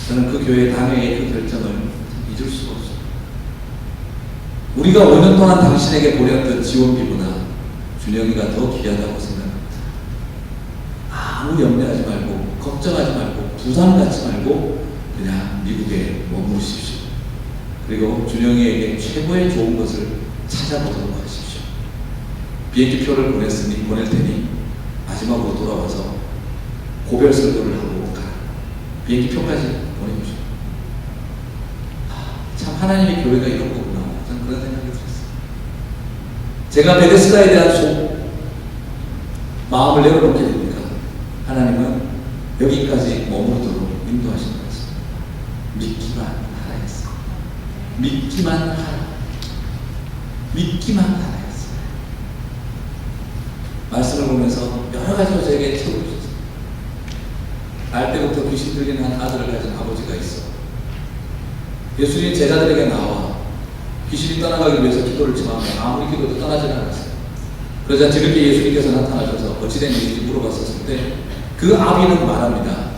저는 그 교회 당회의 그 결정을 잊을 수가 없어요. 우리가 5년 동안 당신에게 보냈던 지원비보다 준영이가 더 귀하다고 생각합니다. 아무 염려하지 말고 걱정하지 말고 부담 갖지 말고 그냥 미국에 머무르십시오. 그리고 준영이에게 최고의 좋은 것을 찾아보도록 하십시오. 비행기 표를 보낼 테니 마지막으로 돌아와서 고별 설교를 하고 가. 비행기 표까지 보내주십시오. 참 하나님의 교회가 이런 거구나. 저는 그런 생각이 들었어요. 제가 베데스다에 대한 마음을 내려놓게 됩니까? 하나님은 여기까지 머무르도록 인도하신 것 같습니다. 믿기만 하라 했어요. 믿기만 하라. 믿기만 하라 했어요. 말씀을 보면서 여러 가지로 저에게 채워주셨어요. 날 때부터 귀신 들린 한 아들을 가진 아버지가 있어. 예수님 제자들에게 나와 귀신이 떠나가기 위해서 기도를 청하며 아무리 기도도 떠나지 않았어요. 그러자 뒤늦게 예수님께서 나타나셔서 어찌된 일인지 물어봤었을 때 그 아비는 말합니다.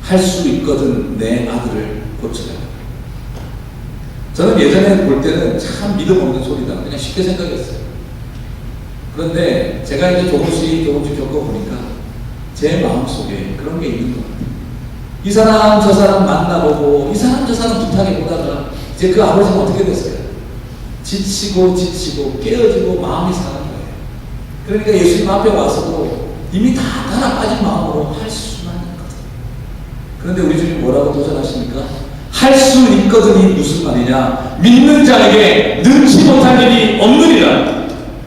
할 수 있거든 내 아들을 고쳐라. 저는 예전에 볼 때는 참 믿음 없는 소리다. 그냥 쉽게 생각했어요. 그런데 제가 이제 조금씩 겪어보니까 제 마음속에 그런 게 있는 것 같아요. 이 사람 저 사람 만나보고 이 사람 저 사람 부탁해보다가 이제 그 아버지는 어떻게 됐어요? 지치고 깨어지고 마음이 상한 거예요. 그러니까 예수님 앞에 와서도 이미 다 달아 빠진 마음으로 할 수만 있거든. 그런데 우리 주님 뭐라고 도전하십니까? 할 수 있거든이 무슨 말이냐? 믿는 자에게 능치 못할 일이 없느니라.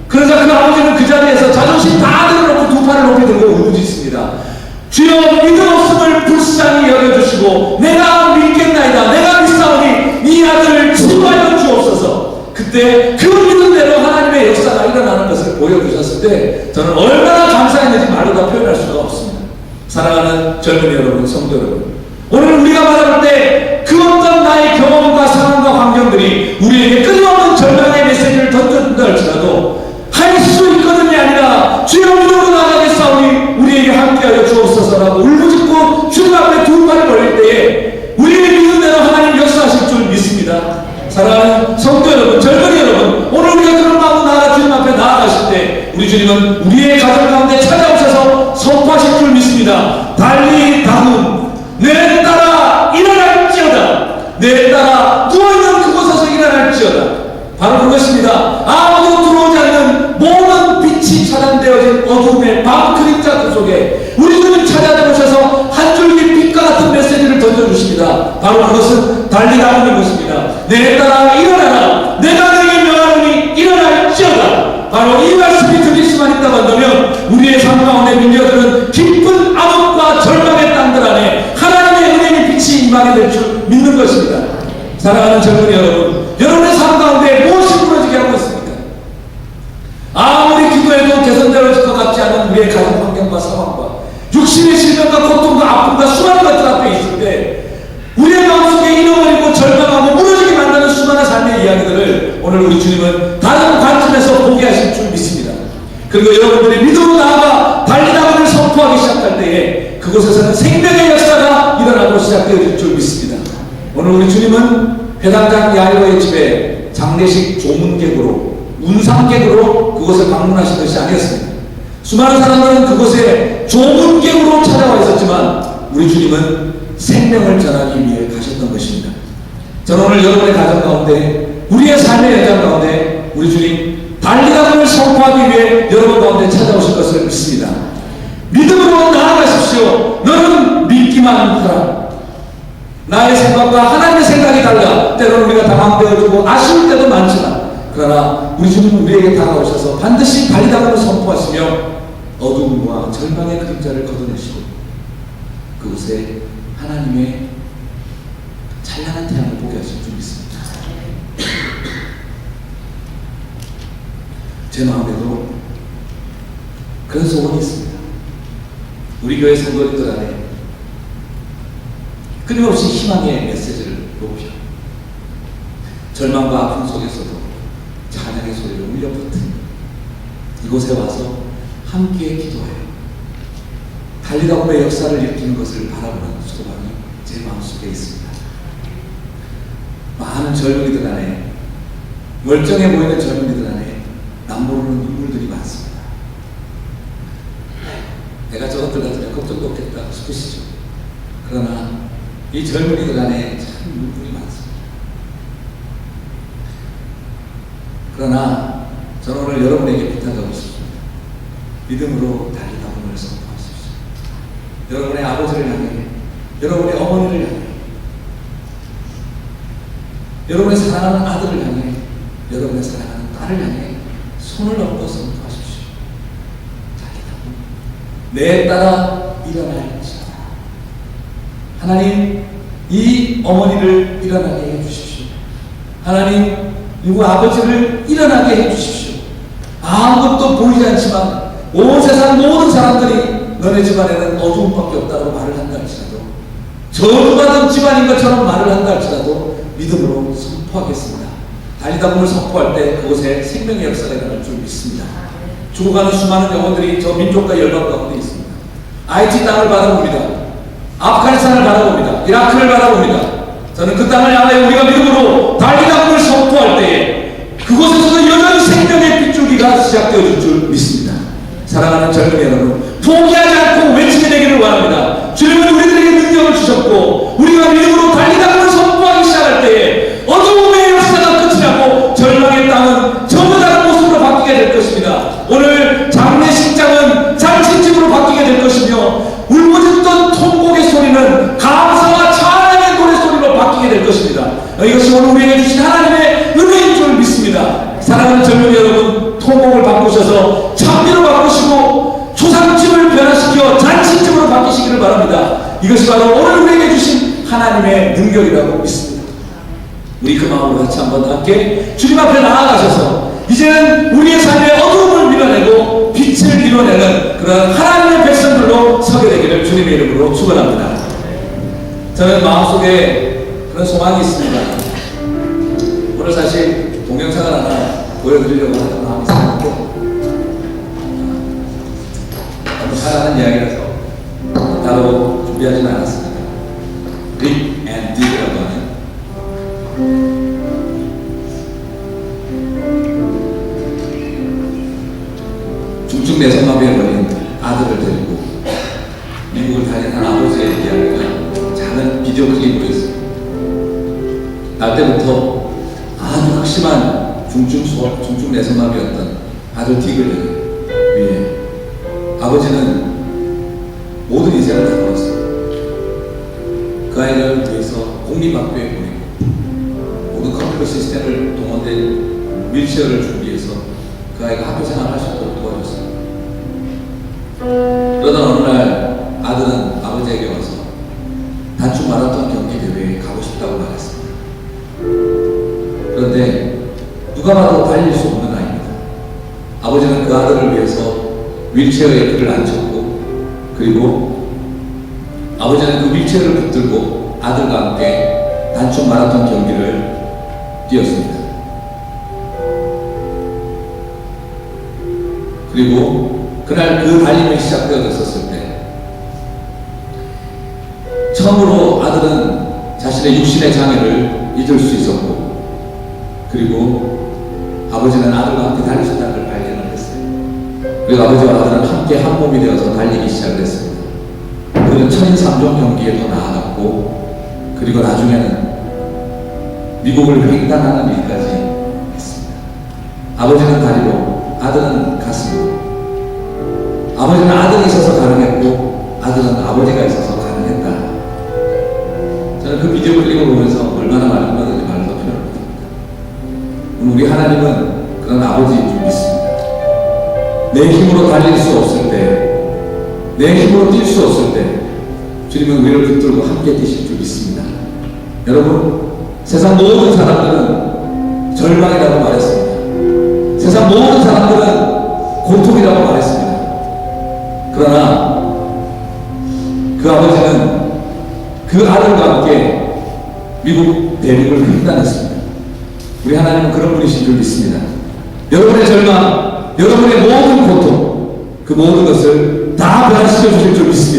그러자 그 아버지는 그 자리에서 자존심 다 내려놓고 두 팔을 높이 들고 울부짖습니다. 주여 믿음 없음을 불쌍히 여겨주시고 내가 믿겠나이다. 내가 믿사오니 이 아들을 치유하여 주옵소서. 그때 그 믿음대로 하나님의 역사가 일어나는 것을 보여주셨을 때 저는 얼마나 감사했는지 말로 다 표현할 수가 없습니다. 사랑하는 젊은이 여러분, 성도 여러분, 오늘 우리가 바라볼 때 그 어떤 나의 경험과 상황과 환경들이 우리에게 끊임없는 절망의 메시지를 던져준다 할지라도 할 수 있거든이 아니라 주여 믿음으로 나가겠사오니 우리에게 함께하여 주옵소서라고 울부짖고 주님 앞에 두 팔을 벌릴 때에 우리의 믿음대로 하나님 역사하실 줄 믿습니다. 사랑하는 성도 여러분, 젊은이 여러분, 오늘 우리가 그런 마음으로 나아가 주님 앞에 나아가실 때 우리 주님은 우리의 가정 가운데 찾아오셔서 선포하실 줄 믿습니다. 달리 다음 내 딸아 일어날지어다. 내 딸아 누워있는 그곳에서 일어날지어다. 바로 그것입니다. 아무도 들어오지 않는 모든 빛이 차단되어진 어둠의 밤 그림자 그 속에 우리 주님 찾아들어오셔서 한 줄기 빛과 같은 메시지를 던져주십니다. 바로 그것은 달리 나오는 것입니다. 내 딸아 일어나라. 내가 너에게 명하노니 일어날지어다. 바로 이 말씀이 들릴 수만 있다고 한다면 우리의 삶 가운데 밀려드는 깊은 암흑과 절망의 땅들 안에 하나님의 은혜의 빛이 임하게 될 줄 믿는 것입니다. 사랑하는 젊은이 여러분, 여러분의 삶 가운데 무엇이 무너지게 하고 있습니까? 아무리 기도해도 개선되어질 것 같지 않은 우리의 가정 환경과 상황과 육신의 질병과 고통과 아픔과 수많은 것들 앞에 있을 때 우리의 마음속에 잃어버리고 절망하고 무너지게 만드는 수많은 삶의 이야기들을 오늘 우리 주님은 다른 관점에서 보게 하실 줄 믿습니다. 그리고 여러분들이 믿음으로 나아가 달리 나가기를 선포하기 시작할 때에 그곳에서는 생명의 역사가 일어나고 시작되어질 줄 믿습니다. 오늘 우리 주님은 회당장 야이로의 집에 장례식 조문객으로 운상객으로 그곳에 방문하신 것이 아니었습니다. 수많은 사람들은 그곳에 조문객으로 찾아와 있었지만 우리 주님은 생명을 전하기 위해 가셨던 것입니다. 저는 오늘 여러분의 가정 가운데 우리의 삶의 현장 가운데 우리 주님 달리 가기를 선포하기 위해 여러분 가운데 찾아오실 것을 믿습니다. 믿음으로 나아가십시오. 너는 믿기만 하라. 나의 생각과 하나님의 생각이 달라. 때로는 우리가 당황되어지고 아쉬울 때도 많지만 그러나 우리 주님은 우리에게 다가오셔서 반드시 달리 가기를 선포하시며 어둠과 절망의 그림자를 걷어내시고 그곳에 하나님의 찬란한 태양을 보게 하실 줄 믿습니다. 제 마음에도 그런 소원이 있습니다. 우리 교회 성도님들 안에 끊임없이 희망의 메시지를 높여 절망과 아픔 속에서도 찬양의 소리를 울려 퍼뜨리며 이곳에 와서 함께 기도해요. 달리다 보면 역사를 일으키는 것을 바라보는 소망이 제 마음속에 있습니다. 많은 젊은이들 안에, 멀쩡해 보이는 젊은이들 안에 남모르는 눈물들이 많습니다. 내가 저것들 같으면 걱정도 없겠다 싶으시죠. 그러나 이 젊은이들 안에 참 눈물이 많습니다. 그러나 저는 오늘 여러분에게 부탁하고 싶습니다. 믿음으로 달리다 봄을 선포하십시오. 여러분의 아버지를 향해, 여러분의 어머니를 향해, 여러분의 사랑하는 아들을 향해, 여러분의 사랑하는 딸을 향해 손을 얹고 선포하십시오. 달리다 봄 내 딸아 일어날 것이다. 하나님, 이 어머니를 일어나게 해주십시오. 하나님, 누구 아버지를 일어나게 해주십시오. 아무것도 보이지 않지만 온 세상 모든 사람들이 너네 집안에는 어두움밖에 없다고 말을 한다 할지라도, 저주받은 집안인 것처럼 말을 한다 할지라도 믿음으로 선포하겠습니다. 달리다 봄을 선포할 때 그곳에 생명의 역사가 일어날 줄 믿습니다. 죽어가는 수많은 영혼들이 저 민족과 열방 가운데 있습니다. IT 땅을 바라봅니다. 아프가니스탄을 바라봅니다. 이라크를 바라봅니다. 저는 그 땅을 향하여 우리가 믿음으로 달리다 봄을 선포할 때에 그곳에서도 여전히 생명의 빗줄기가 시작되어질 줄 믿습니다. 사랑하는 젊은이 여러분, 포기하지 않고 외치게 되기를 원합니다. 주님은 우리들에게 능력을 주셨고, 우리가 믿음으로 달리다 봄을 선포하기 시작할 때에 어두움의 역사가 끝이 나고 절망의 땅은 전부 다른 모습으로 바뀌게 될 것입니다. 오늘 장례식장은 잔치집으로 바뀌게 될 것이며, 울부짖던 통곡의 소리는 감사와 찬양의 노래 소리로 바뀌게 될 것입니다. 이것이 오늘 우리에게 주신 하나님의 은혜인 줄 믿습니다. 사랑하는 젊은이 여러분, 통곡을 바꾸셔서 찬미로 바꾸시고 초상집을 변화시켜 잔치집으로 바뀌시기를 바랍니다. 이것이 바로 오늘 우리에게 주신 하나님의 능력이라고 믿습니다. 우리 그 마음으로 같이 한번 함께 주님 앞에 나아가셔서 이제는 우리의 삶의 어두움을 밀어내고 빛을 이뤄내는 그런 하나님의 백성들로 서게 되기를 주님의 이름으로 축원합니다. 저는 마음속에 그런 소망이 있습니다. 오늘 사실 동영상을 하나 보여드리려고 하는 마음이 있었는데, 너무 잘하는 이야기라서 따로 준비하지는 않았습니다. 릭 앤 디라고 하는 중증 내성마비에 걸린 아들을 데리고 미국을 다니는 아버지의 이야기가 작은 비디오 클립으로 있습니다. 날 때부터 아주 극심한 중증 내성마비였던 아들 딕을 위해 아버지는 모든 인생을 다 걸었습니다. 그 아이를 위해서 공립학교에 보내고 모든 컴퓨터 시스템을 동원된 휠체어를 준비해서 그 아이가 학교 생활을 할 수 있도록 도와줬습니다. 그러던 어느 날 아들은 아버지에게 와서 단축 마라톤 경기 대회에 가고 싶다고 말했습니다. 그런데 누가 봐도 달릴 수 없는 아이입니다. 아버지는 그 아들을 위해서 휠체어에 그를 앉혔고, 그리고 아버지는 그 휠체어를 붙들고 아들과 함께 단축 마라톤 경기를 뛰었습니다. 그리고 그날 그 달림이 시작되어졌을 때 처음으로 아들은 자신의 육신의 장애를 잊을 수 있었고, 그리고 아버지는 아들과 함께 달릴 수 있다는 걸 발견을 했어요. 그리고 아버지와 아들은 함께 한 몸이 되어서 달리기 시작했습니다. 그리고 천인삼종 경기에도 나아갔고, 그리고 나중에는 미국을 횡단하는 일까지 했습니다. 아버지는 다리로, 아들은 가슴으로. 아버지는 아들이 있어서 가능했고, 아들은 아버지가 있어서 가능했다. 저는 그 비디오 클립을 보면서 얼마나 많은 거든지 말도 필요를 못합니다. 우리 하나님은 그런 아버지인 줄 믿습니다. 내 힘으로 달릴 수 없을 때, 내 힘으로 뛸 수 없을 때 주님은 우리를 붙들고 함께 뛰실 줄 믿습니다. 여러분, 세상 모든 사람들은 절망이라고 말했습니다. 세상 모든 사람들은 고통이라고 말했습니다. 그러나 그 아버지는 그 아들과 함께 미국 대륙을 횡단했습니다. 우리 하나님은 그런 분이신 줄 믿습니다. 여러분의 절망, 여러분의 모든 고통, 그 모든 것을 다 변화시켜 주실 줄 믿습니다.